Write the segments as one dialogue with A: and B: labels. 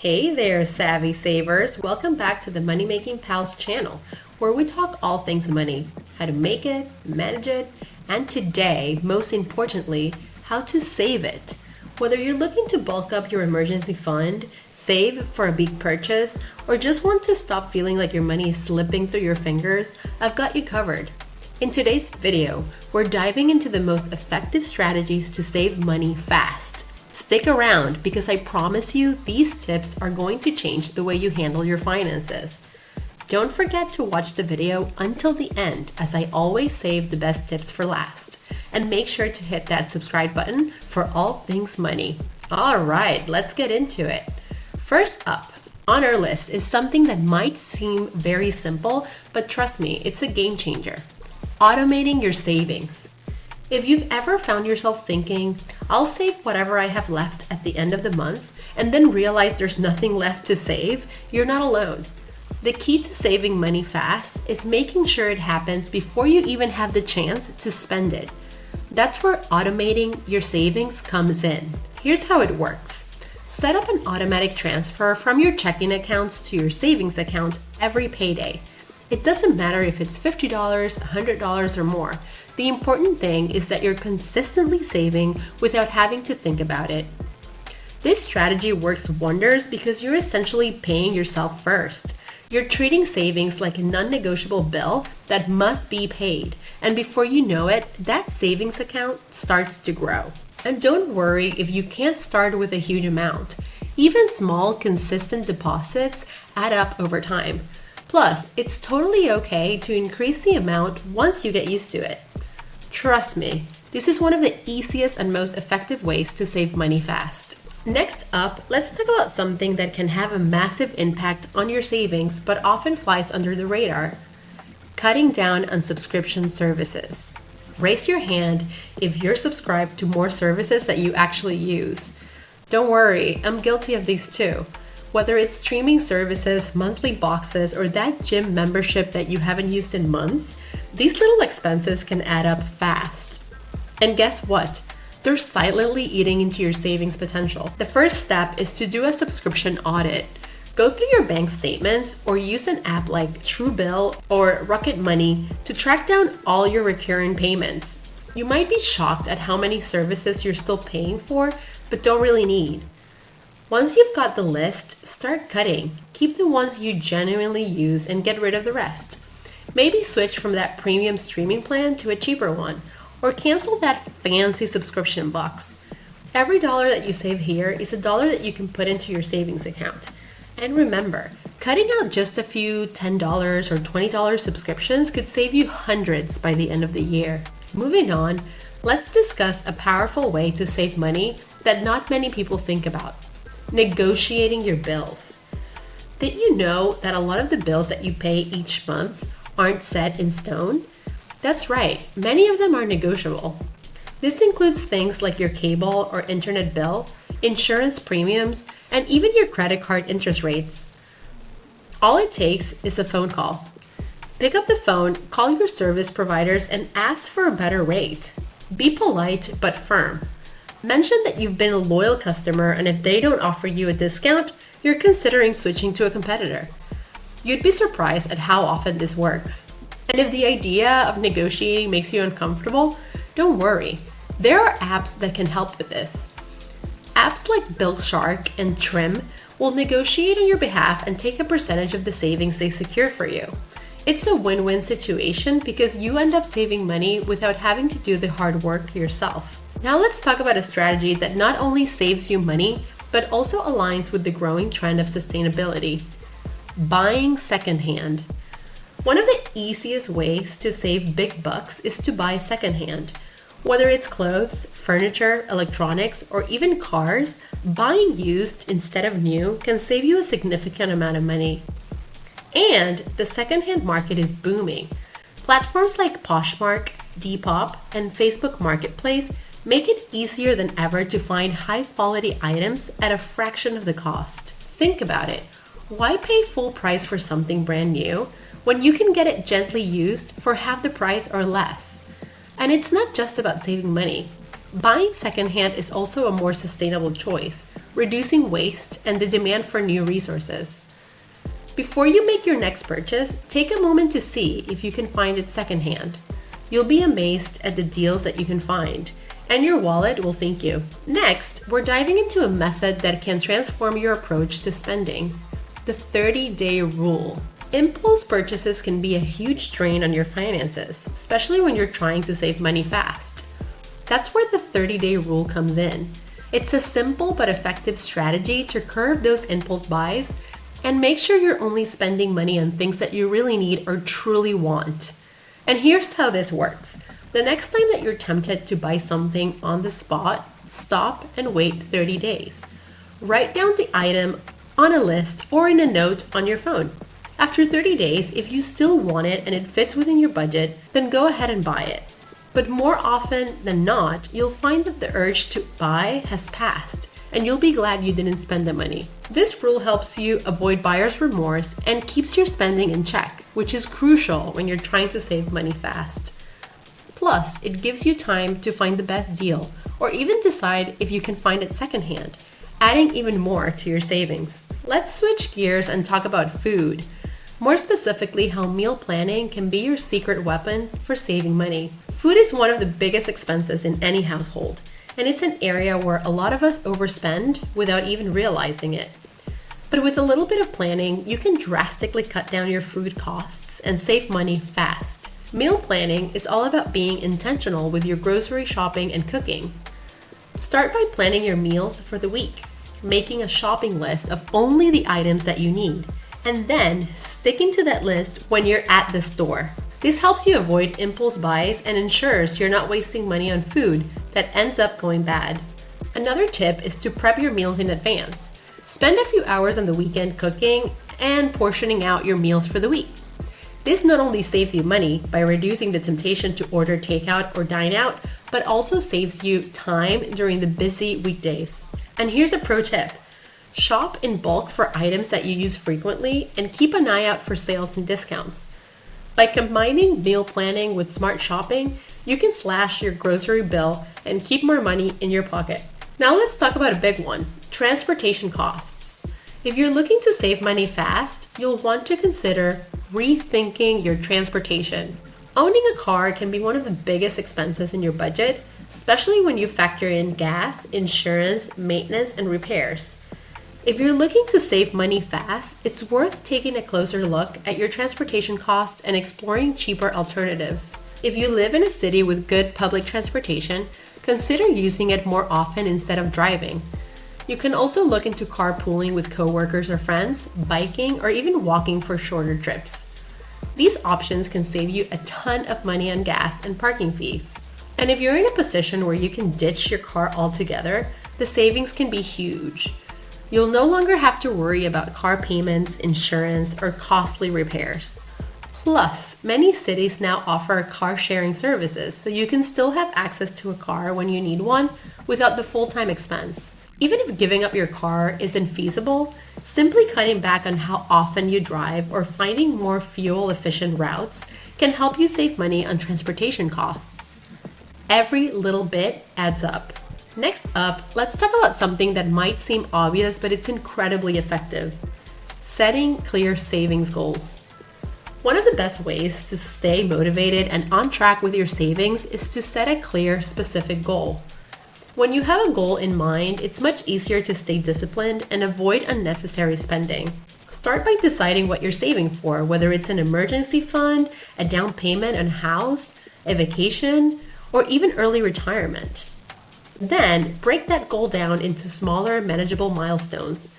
A: Hey there, savvy savers. Welcome back to the Money Making Pals channel, where we talk all things money, how to make it, manage it, and today, most importantly, how to save it. Whether you're looking to bulk up your emergency fund, save for a big purchase, or just want to stop feeling like your money is slipping through your fingers, I've got you covered. In today's video, we're diving into the most effective strategies to save money fast. Stick around because I promise you these tips are going to change the way you handle your finances. Don't forget to watch the video until the end, as I always save the best tips for last. And make sure to hit that subscribe button for all things money. Alright, let's get into it. First up on our list is something that might seem very simple, but trust me, it's a game changer. Automating your savings. If you've ever found yourself thinking, I'll save whatever I have left at the end of the month, and then realize there's nothing left to save, you're not alone. The key to saving money fast is making sure it happens before you even have the chance to spend it. That's where automating your savings comes in. Here's how it works. Set up an automatic transfer from your checking accounts to your savings account every payday. It doesn't matter if it's $50, $100, or more. The important thing is that you're consistently saving without having to think about it. This strategy works wonders because you're essentially paying yourself first. You're treating savings like a non-negotiable bill that must be paid, and before you know it, that savings account starts to grow. And don't worry if you can't start with a huge amount. Even small, consistent deposits add up over time. Plus, it's totally okay to increase the amount once you get used to it. Trust me, this is one of the easiest and most effective ways to save money fast. Next up, let's talk about something that can have a massive impact on your savings but often flies under the radar. Cutting down on subscription services. Raise your hand if you're subscribed to more services that you actually use. Don't worry, I'm guilty of these too. Whether it's streaming services, monthly boxes, or that gym membership that you haven't used in months, these little expenses can add up fast. And guess what? They're silently eating into your savings potential. The first step is to do a subscription audit. Go through your bank statements or use an app like Truebill or Rocket Money to track down all your recurring payments. You might be shocked at how many services you're still paying for but don't really need. Once you've got the list, start cutting. Keep the ones you genuinely use and get rid of the rest. Maybe switch from that premium streaming plan to a cheaper one, or cancel that fancy subscription box. Every dollar that you save here is a dollar that you can put into your savings account. And remember, cutting out just a few $10 or $20 subscriptions could save you hundreds by the end of the year. Moving on, let's discuss a powerful way to save money that not many people think about. Negotiating your bills. Did you know that a lot of the bills that you pay each month aren't set in stone? That's right, many of them are negotiable. This includes things like your cable or internet bill, insurance premiums, and even your credit card interest rates. All it takes is a phone call. Pick up the phone, call your service providers, and ask for a better rate. Be polite but firm. Mention that you've been a loyal customer, and if they don't offer you a discount, you're considering switching to a competitor. You'd be surprised at how often this works. And if the idea of negotiating makes you uncomfortable, don't worry. There are apps that can help with this. Apps like Bilkshark and Trim will negotiate on your behalf and take a percentage of the savings they secure for you. It's a win-win situation because you end up saving money without having to do the hard work yourself. Now let's talk about a strategy that not only saves you money, but also aligns with the growing trend of sustainability. Buying secondhand. One of the easiest ways to save big bucks is to buy secondhand. Whether it's clothes, furniture, electronics, or even cars, buying used instead of new can save you a significant amount of money. And the secondhand market is booming. Platforms like Poshmark, Depop, and Facebook Marketplace make it easier than ever to find high-quality items at a fraction of the cost. Think about it. Why pay full price for something brand new when you can get it gently used for half the price or less? And it's not just about saving money. Buying secondhand is also a more sustainable choice. reducing waste, and the demand for new resources. Before you make your next purchase, take a moment to see if you can find it secondhand. You'll be amazed at the deals that you can find, and your wallet will thank you. Next, we're diving into a method that can transform your approach to spending: the 30-day rule. Impulse purchases can be a huge strain on your finances, especially when you're trying to save money fast. That's where the 30-day rule comes in. It's a simple but effective strategy to curb those impulse buys and make sure you're only spending money on things that you really need or truly want. And here's how this works. The next time that you're tempted to buy something on the spot, stop and wait 30 days. Write down the item on a list or in a note on your phone. After 30 days, if you still want it and it fits within your budget, then go ahead and buy it. But more often than not, you'll find that the urge to buy has passed, and you'll be glad you didn't spend the money. This rule helps you avoid buyer's remorse and keeps your spending in check, which is crucial when you're trying to save money fast. Plus, it gives you time to find the best deal, or even decide if you can find it secondhand, adding even more to your savings. Let's switch gears and talk about food. More specifically, how meal planning can be your secret weapon for saving money. Food is one of the biggest expenses in any household, and it's an area where a lot of us overspend without even realizing it. But with a little bit of planning, you can drastically cut down your food costs and save money fast. Meal planning is all about being intentional with your grocery shopping and cooking. Start by planning your meals for the week, making a shopping list of only the items that you need, and then sticking to that list when you're at the store. This helps you avoid impulse buys and ensures you're not wasting money on food that ends up going bad. Another tip is to prep your meals in advance. Spend a few hours on the weekend cooking and portioning out your meals for the week. This not only saves you money by reducing the temptation to order takeout or dine out, but also saves you time during the busy weekdays. And here's a pro tip. Shop in bulk for items that you use frequently and keep an eye out for sales and discounts. By combining meal planning with smart shopping, you can slash your grocery bill and keep more money in your pocket. Now let's talk about a big one: transportation costs. If you're looking to save money fast, you'll want to consider rethinking your transportation. Owning a car can be one of the biggest expenses in your budget, especially when you factor in gas, insurance, maintenance, and repairs. If you're looking to save money fast, it's worth taking a closer look at your transportation costs and exploring cheaper alternatives. If you live in a city with good public transportation, consider using it more often instead of driving. You can also look into carpooling with coworkers or friends, biking, or even walking for shorter trips. These options can save you a ton of money on gas and parking fees. And if you're in a position where you can ditch your car altogether, the savings can be huge. You'll no longer have to worry about car payments, insurance, or costly repairs. Plus, many cities now offer car sharing services, so you can still have access to a car when you need one without the full-time expense. Even if giving up your car isn't feasible, simply cutting back on how often you drive or finding more fuel-efficient routes can help you save money on transportation costs. Every little bit adds up. Next up, let's talk about something that might seem obvious, but it's incredibly effective: setting clear savings goals. One of the best ways to stay motivated and on track with your savings is to set a clear, specific goal. When you have a goal in mind, it's much easier to stay disciplined and avoid unnecessary spending. Start by deciding what you're saving for, whether it's an emergency fund, a down payment on a house, a vacation, or even early retirement. Then, break that goal down into smaller, manageable milestones.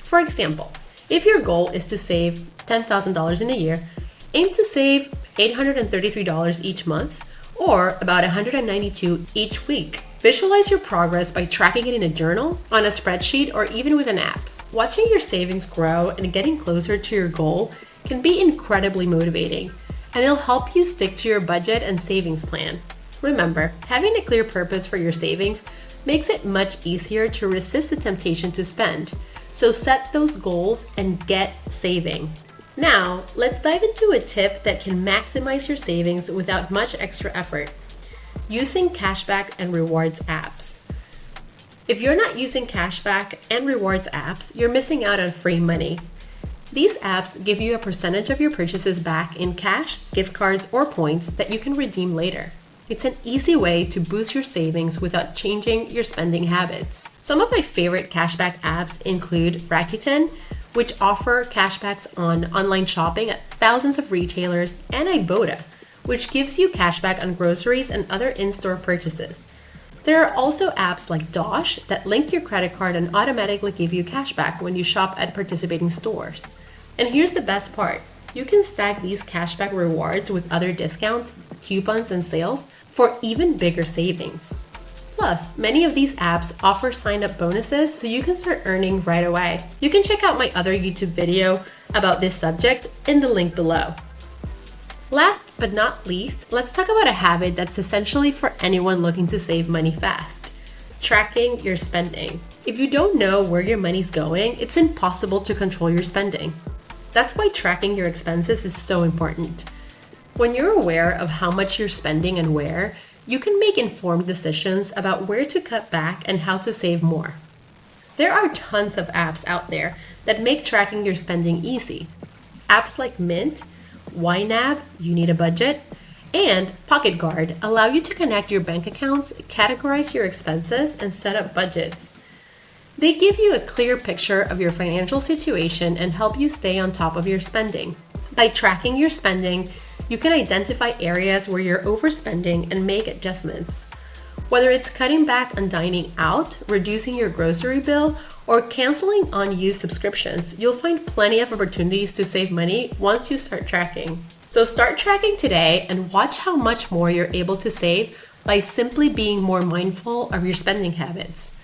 A: For example, if your goal is to save $10,000 in a year, aim to save $833 each month, or about $192 each week. Visualize your progress by tracking it in a journal, on a spreadsheet, or even with an app. Watching your savings grow and getting closer to your goal can be incredibly motivating, and it'll help you stick to your budget and savings plan. Remember, having a clear purpose for your savings makes it much easier to resist the temptation to spend. So set those goals and get saving. Now, let's dive into a tip that can maximize your savings without much extra effort: using cashback and rewards apps. If you're not using cashback and rewards apps, you're missing out on free money. These apps give you a percentage of your purchases back in cash, gift cards, or points that you can redeem later. It's an easy way to boost your savings without changing your spending habits. Some of my favorite cashback apps include Rakuten, which offer cashbacks on online shopping at thousands of retailers, and Ibotta, which gives you cashback on groceries and other in-store purchases. There are also apps like Dosh that link your credit card and automatically give you cashback when you shop at participating stores. And here's the best part. You can stack these cashback rewards with other discounts, coupons, and sales for even bigger savings. Plus, many of these apps offer sign-up bonuses so you can start earning right away. You can check out my other YouTube video about this subject in the link below. Last but not least, let's talk about a habit that's essentially for anyone looking to save money fast: tracking your spending. If you don't know where your money's going, it's impossible to control your spending. That's why tracking your expenses is so important. When you're aware of how much you're spending and where, you can make informed decisions about where to cut back and how to save more. There are tons of apps out there that make tracking your spending easy. Apps like Mint, YNAB, You Need a Budget, and Pocket Guard allow you to connect your bank accounts, categorize your expenses, and set up budgets. They give you a clear picture of your financial situation and help you stay on top of your spending. By tracking your spending, you can identify areas where you're overspending and make adjustments. Whether it's cutting back on dining out, reducing your grocery bill, or canceling unused subscriptions, you'll find plenty of opportunities to save money once you start tracking. So start tracking today and watch how much more you're able to save by simply being more mindful of your spending habits.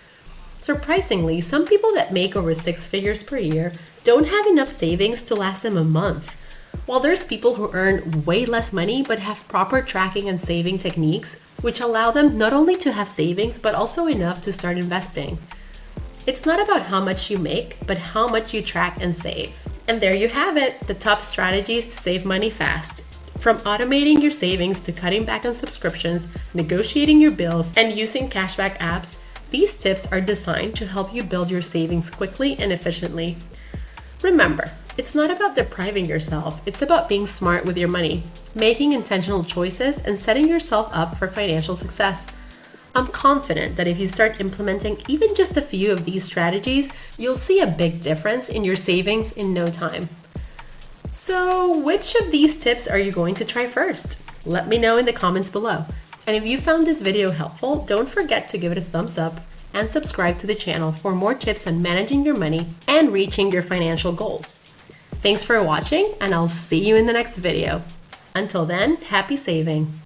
A: Surprisingly, some people that make over 6 figures per year don't have enough savings to last them a month. While there's people who earn way less money but have proper tracking and saving techniques, which allow them not only to have savings but also enough to start investing. It's not about how much you make, but how much you track and save. And there you have it, the top strategies to save money fast. From automating your savings to cutting back on subscriptions, negotiating your bills, and using cashback apps, these tips are designed to help you build your savings quickly and efficiently. Remember, it's not about depriving yourself, it's about being smart with your money, making intentional choices, and setting yourself up for financial success. I'm confident that if you start implementing even just a few of these strategies, you'll see a big difference in your savings in no time. So, which of these tips are you going to try first? Let me know in the comments below. And if you found this video helpful, don't forget to give it a thumbs up and subscribe to the channel for more tips on managing your money and reaching your financial goals. Thanks for watching, and I'll see you in the next video. Until then, happy saving!